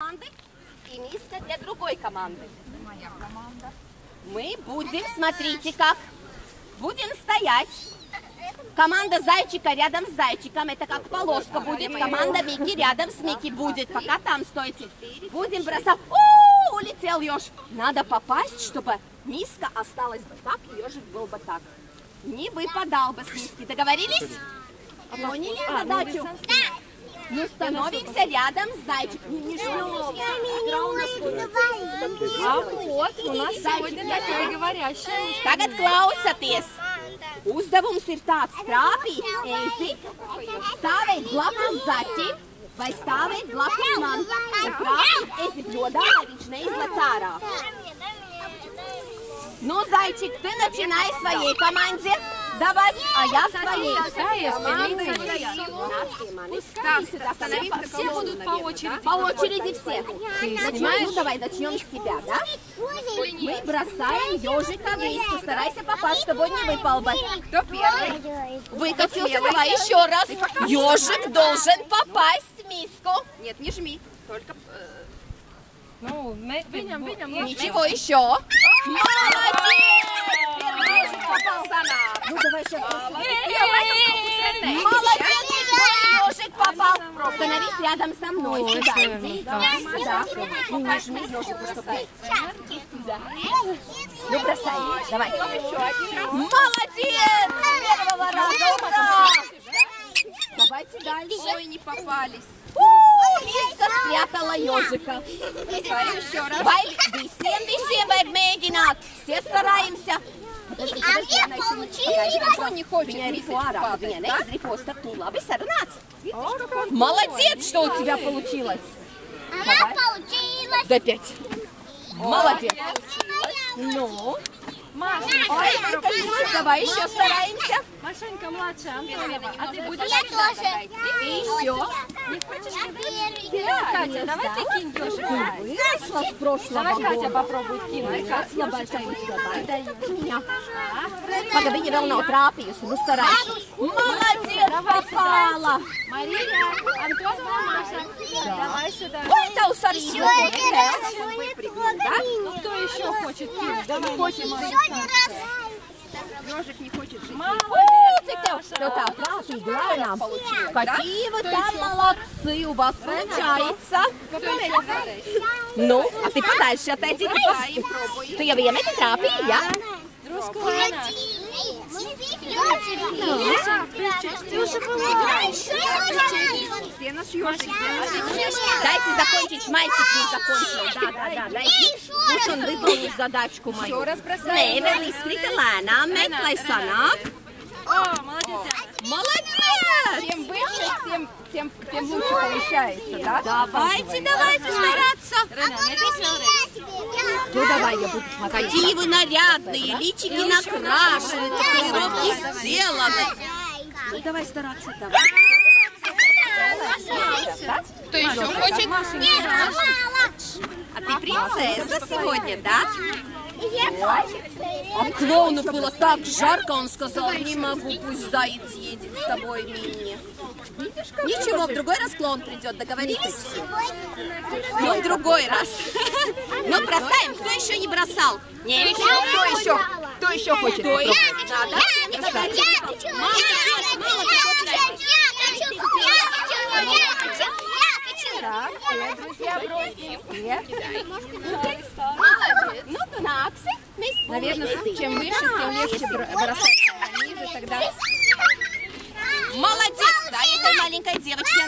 команды и миска для другой команды. Моя команда. Мы будем, смотрите как, будем стоять. Команда зайчика рядом с зайчиком, это как полоска будет. Команда Мики рядом с Мики будет, пока там стойте. Будем бросать. О, улетел еж. Надо попасть, чтобы миска осталась бы так, ежик был бы так. Не выпадал бы с миски. Договорились? Поняли задачу? Мы становимся рядом с зайчиком. А вот у нас сегодня такая говорящая. Tagad klausieties! Uzdevums ir tāds: trāpīt ezi, stāvēt blakus zaķim vai stāvēt blakus man. Un trāpīt ezi bļodā, lai viņš neizlec ārā. Ну, зайчик, ты начинай своей команде давать, а я своей. Все будут по очереди. По очереди все. Ну, давай начнем с тебя, да? Мы бросаем ежика в миску. Старайся попасть, чтобы он не выпал бы. Кто первый? Выкатился, давай еще раз. Ежик должен попасть в миску. Нет, не жми. Только... Ну, Ничего еще. Молодец! Первый ежик попался на. Ну, давай сейчас. Молодец, твой ежик попал. Становись рядом со мной. Сюда иди. Сюда. Ну, нажми ежику, чтобы... Сюда. Ну, бросай. Давай. Молодец! С первого раза. Давайте дальше. Ой, не попались. Миска спрятала ежика. Еще раз. Vai visiem vajag mēģināt. Все стараемся. Он не хочет. Viņa neizripos, tad tu labi sarunāts. Молодец, что у тебя получилось. Она получилась. Дай 5. Молодец. Ну, ой, выкатилась. Давай еще стараемся. Машенька младшая, Антонова, а ты будешь? Я тоже. И еще. Не хочешь? Катя, давай ты кинь ежика. Выросла с прошлого Давай Катя года. попробует кинуть. Выросла большая. Pagaidi, viņa vēl nav trāpījusi. Nu, starайся. Молодец, попала. Мария, Антонова, Маша. Давай сюда. Ой, tavs arī izlaiks. Ну, кто еще хочет кинуть? Давай, Ежик не хочет жить. Cik tev tā prātīgi lēnām. Какие вы там молодцы, у вас получается. Ну, а ты подальше отойди. Ты jau iemet trāpīji, ja? Drusku lēnāk. Где наш ежик? Дайте закончить, мальчик не закончил. Да, дайте. Пусть он выполнит задачку мою. Еще раз бросаем. Nē, vēl izkrita lēnām, meklē sanāk. О, молодец. Молодец! Чем выше, тем лучше получается, да? Давайте стараться. Ну давай, я буду смотреть. Какие вы нарядные, личики накрашены, татуировки сделаны. Ну давай стараться, давай. Кто еще хочет? Нет, мало. А ты принцесса сегодня, да? А клоуну было так жарко, он сказал: не могу, пусть заяц едет с тобой, Мини. Ничего, в другой раз клоун придет, договорились? Ну, в другой раз. Ну, бросаем, кто еще не бросал? Не, Кто еще хочет? Кто еще? Надо. Так, друзья, бросим. Ну, tu nāksi. Наверное, чем выше, тем легче бросать. А ниже тогда... Молодец! Да, этой маленькой девочке